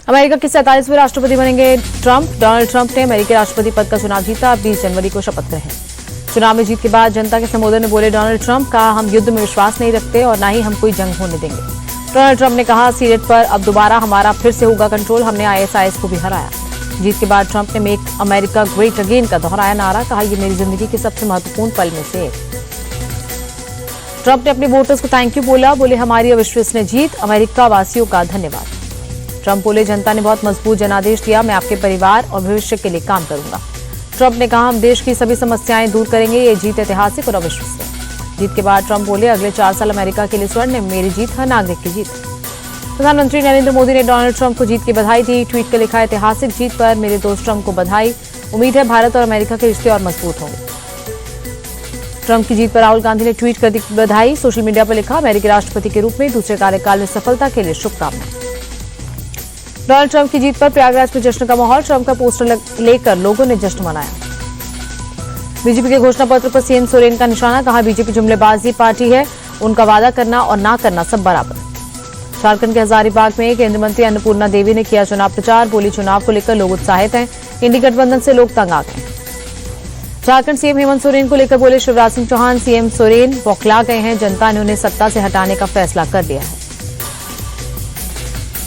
America के 47वें राष्ट्रपति बनेंगे ट्रंप। डोनाल्ड ट्रंप ने अमेरिकी राष्ट्रपति पद का चुनाव जीता। 20 जनवरी को शपथ ग्रहण। चुनाव में जीत के बाद जनता के संबोधन में बोले डोनाल्ड ट्रंप, कहा हम युद्ध में विश्वास नहीं रखते और न ही हम कोई जंग होने देंगे। डोनाल्ड ट्रंप ने कहा सीनेट पर अब दोबारा हमारा फिर से होगा कंट्रोल, हमने ISIS को भी हराया। जीत के बाद ट्रंप ने मेक अमेरिका ग्रेट अगेन का दोहराया नारा, कहा यह मेरी जिंदगी के सबसे महत्वपूर्ण पल में से एक। ट्रंप ने अपने वोटर्स को थैंक यू बोला, बोले हमारी अविश्वसनीय जीत, अमेरिका वासियों का धन्यवाद। ट्रंप बोले जनता ने बहुत मजबूत जनादेश दिया, मैं आपके परिवार और भविष्य के लिए काम करूंगा। ट्रंप ने कहा हम देश की सभी समस्याएं दूर करेंगे, ये जीत ऐतिहासिक और अविश्वसनीय। जीत के बाद ट्रंप बोले अगले 4 साल अमेरिका के लिए स्वर्णिम, मेरी जीत हर नागरिक की जीत। प्रधानमंत्री नरेंद्र मोदी ने डोनाल्ड ट्रंप को जीत की बधाई दी। ट्वीट कर लिखा ऐतिहासिक जीत पर मेरे दोस्त ट्रंप को बधाई, उम्मीद है भारत और अमेरिका के रिश्ते और मजबूत होंगे। ट्रंप की जीत पर राहुल गांधी ने ट्वीट कर दी बधाई। सोशल मीडिया पर लिखा अमेरिकी राष्ट्रपति के रूप में दूसरे कार्यकाल में सफलता के लिए शुभकामनाएं। डोनाल्ड ट्रंप की जीत पर प्रयागराज में जश्न का माहौल, ट्रंप का पोस्टर लेकर लोगों ने जश्न मनाया। बीजेपी के घोषणा पत्र पर सीएम सोरेन का निशाना, कहा बीजेपी जुमलेबाजी पार्टी है, उनका वादा करना और ना करना सब बराबर। झारखंड के हजारीबाग में केंद्रीय मंत्री अन्नपूर्णा देवी ने किया चुनाव प्रचार, बोली चुनाव को लेकर लोग उत्साहित हैं, इंडी गठबंधन से लोग तंग आ गए। झारखंड सीएम हेमंत सोरेन को लेकर बोले शिवराज सिंह चौहान, सीएम सोरेन बौखला गए हैं, जनता ने उन्हें सत्ता से हटाने का फैसला कर लिया है।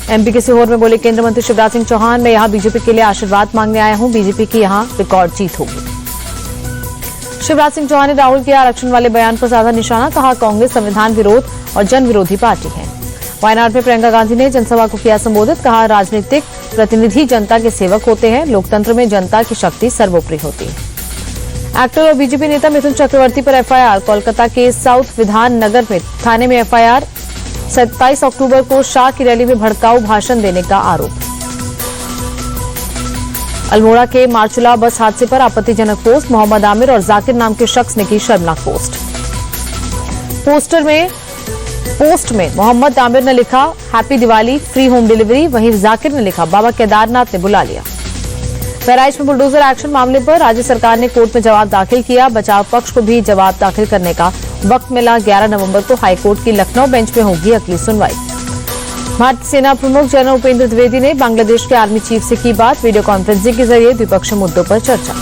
एमपी के सीहोर में बोले केंद्रीय मंत्री शिवराज सिंह चौहान, मैं यहां बीजेपी के लिए आशीर्वाद मांगने आया हूं, बीजेपी की यहां रिकॉर्ड जीत होगी। शिवराज सिंह चौहान ने राहुल के आरक्षण वाले बयान पर साधा निशाना, कहा कांग्रेस संविधान विरोध और जन विरोधी पार्टी है। वायनाड में प्रियंका गांधी ने जनसभा को किया संबोधित, कहा राजनीतिक प्रतिनिधि जनता के सेवक होते हैं, लोकतंत्र में जनता की शक्ति सर्वोपरि होती है। एक्टर और बीजेपी नेता मिथुन चक्रवर्ती पर एफआईआर, कोलकाता के साउथ विधान नगर में थाने में एफआईआर। 27 अक्टूबर को शाह की रैली में भड़काऊ भाषण देने का आरोप। अल्मोड़ा के मार्चुला बस हादसे पर आपत्तिजनक पोस्ट, मोहम्मद आमिर और जाकिर नाम के शख्स ने की शर्मनाक पोस्ट। पोस्ट में मोहम्मद आमिर ने लिखा happy Diwali, free home delivery, वहीं जाकिर ने लिखा बाबा केदारनाथ ने बुला लिया। बहराइच में बुलडोजर एक्शन मामले पर राज्य सरकार ने कोर्ट में जवाब दाखिल किया, बचाव पक्ष को भी जवाब दाखिल करने का वक्त मिला। 11 नवंबर को हाईकोर्ट की लखनऊ बेंच में होगी अगली सुनवाई। भारतीय सेना प्रमुख जनरल उपेंद्र द्विवेदी ने बांग्लादेश के आर्मी चीफ से की बात, वीडियो कॉन्फ्रेंसिंग के जरिए द्विपक्षीय मुद्दों पर चर्चा।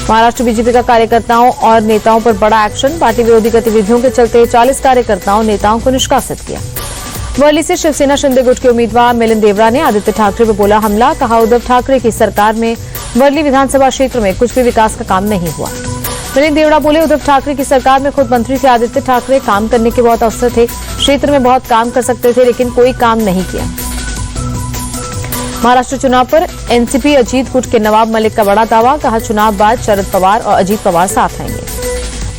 महाराष्ट्र बीजेपी का कार्यकर्ताओं और नेताओं पर बड़ा एक्शन, पार्टी विरोधी गतिविधियों के चलते 40 कार्यकर्ताओं नेताओं को निष्कासित किया। वर्ली से शिवसेना शिंदे गुट के उम्मीदवार मिलिंद देवरा ने आदित्य ठाकरे पर बोला हमला, कहा उद्धव ठाकरे की सरकार में वर्ली विधानसभा क्षेत्र में कुछ भी विकास का काम नहीं हुआ। मिलिंद देवरा बोले उद्धव ठाकरे की सरकार में खुद मंत्री थे आदित्य ठाकरे, काम करने के बहुत अवसर थे, क्षेत्र में बहुत काम कर सकते थे लेकिन कोई काम नहीं किया। महाराष्ट्र चुनाव पर एनसीपी अजीत गुट के नवाब मलिक का बड़ा दावा, कहा चुनाव बाद शरद पवार और अजीत पवार साथ आएंगे।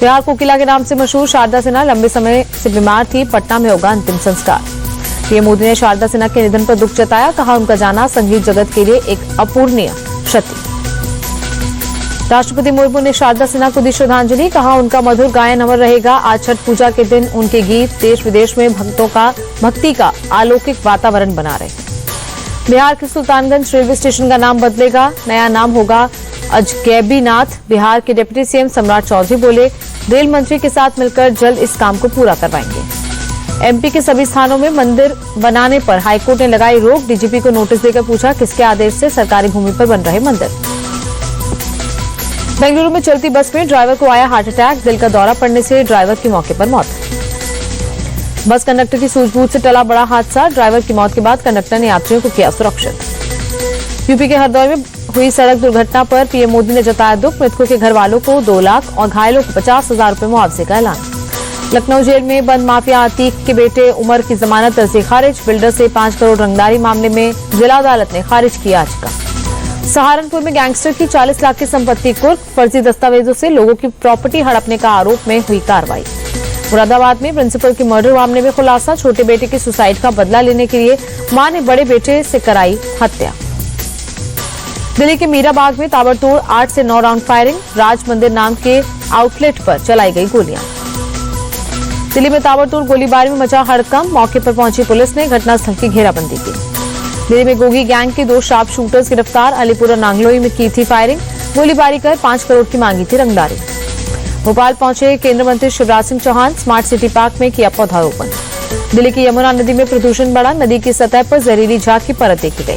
बिहार कोकिला के नाम से मशहूर शारदा सिन्हा लंबे समय से बीमार थी, पटना में होगा अंतिम संस्कार। पीएम मोदी ने शारदा सिन्हा के निधन पर दुख जताया, कहा उनका जाना संगीत जगत के लिए एक अपूरणीय क्षति। राष्ट्रपति मुर्मू ने शारदा सिन्हा को दी श्रद्धांजलि, कहा उनका मधुर गायन अमर रहेगा। आज छठ पूजा के दिन उनके गीत देश विदेश में भक्ति का अलौकिक वातावरण बना रहे। बिहार के सुल्तानगंज रेलवे स्टेशन का नाम बदलेगा, नया नाम होगा अजगैबीनाथ। बिहार के डिप्टी सीएम सम्राट चौधरी बोले रेल मंत्री के साथ मिलकर जल्द इस काम को पूरा करवाएंगे। एमपी के सभी स्थानों में मंदिर बनाने पर हाईकोर्ट ने लगाई रोक, डीजीपी को नोटिस देकर पूछा किसके आदेश से सरकारी भूमि पर बन रहे मंदिर। बेंगलुरु में चलती बस में ड्राइवर को आया हार्ट अटैक, दिल का दौरा पड़ने से ड्राइवर की मौके पर मौत। बस कंडक्टर की सूझबूझ से टला बड़ा हादसा, ड्राइवर की मौत के बाद कंडक्टर ने यात्रियों को किया सुरक्षित। यूपी के हरदौई में हुई सड़क दुर्घटना पर पीएम मोदी ने जताया दुख, मृतकों के घर वालों को 2 लाख और घायलों को 50,000 रुपए मुआवजे का ऐलान। लखनऊ जेल में बंद माफिया अतीक के बेटे उमर की जमानत अर्जी खारिज, बिल्डर से 5 करोड़ रंगदारी मामले में जिला अदालत ने खारिज किया याचिका। सहारनपुर में गैंगस्टर की 40 लाख की संपत्ति कुर्क, फर्जी दस्तावेजों से लोगों की प्रॉपर्टी हड़पने का आरोप में हुई कार्रवाई। मुरादाबाद में प्रिंसिपल की मर्डर मामले में खुलासा, छोटे बेटे की सुसाइड का बदला लेने के लिए मां ने बड़े बेटे से कराई हत्या। दिल्ली के मीराबाग में ताबड़तोड़ 8 से 9 राउंड फायरिंग, राज मंदिर नाम के आउटलेट पर चलाई गई गोलियां। दिल्ली में ताबड़तोड़ गोलीबारी में मचा हड़कंप, मौके पर पहुंची पुलिस ने घटनास्थल की घेराबंदी की। दिल्ली में गोगी गैंग के 2 शार्प शूटर्स गिरफ्तार, अलीपुर और नांगलोई में की थी फायरिंग, गोलीबारी कर 5 करोड़ की मांगी थी रंगदारी। भोपाल पहुंचे केंद्रीय मंत्री Shivraj Singh Chouhan, smart city park में किया पौधारोपण। दिल्ली की यमुना नदी में प्रदूषण बढ़ा, नदी की सतह पर जहरीली झाग की परत देखी गई।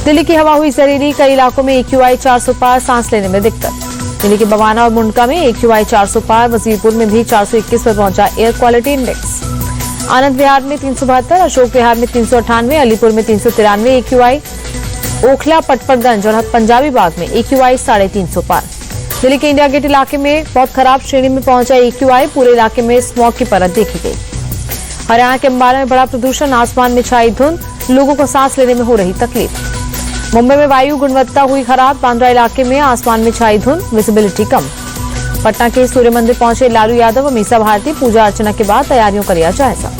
दिल्ली की हवा हुई जहरीली, कई इलाकों में AQI 400 पार, सांस लेने में दिक्कत। दिल्ली के बवाना और मुंडका में AQI 400 पार, वजीरपुर में भी 421 पर पहुंचा air quality index. Anand Vihar में 372, अशोक विहार में 398, अलीपुर में 393 AQI, ओखला, पटपड़गंज और पंजाबी बाग में AQI 350 पार। दिल्ली के इंडिया गेट इलाके में बहुत खराब श्रेणी में पहुंचा AQI, पूरे इलाके में स्मॉग की परत देखी गई। हरियाणा के अंबाला में बड़ा प्रदूषण, आसमान में छाई धुंध, लोगों को सांस लेने में हो रही तकलीफ। मुंबई में वायु गुणवत्ता हुई खराब, बांद्रा इलाके में आसमान में छाई धुंध, विजिबिलिटी कम। पटना के सूर्य मंदिर पहुंचे लालू यादव और मीसा भारती, पूजा अर्चना के बाद तैयारियों का लिया जायजा।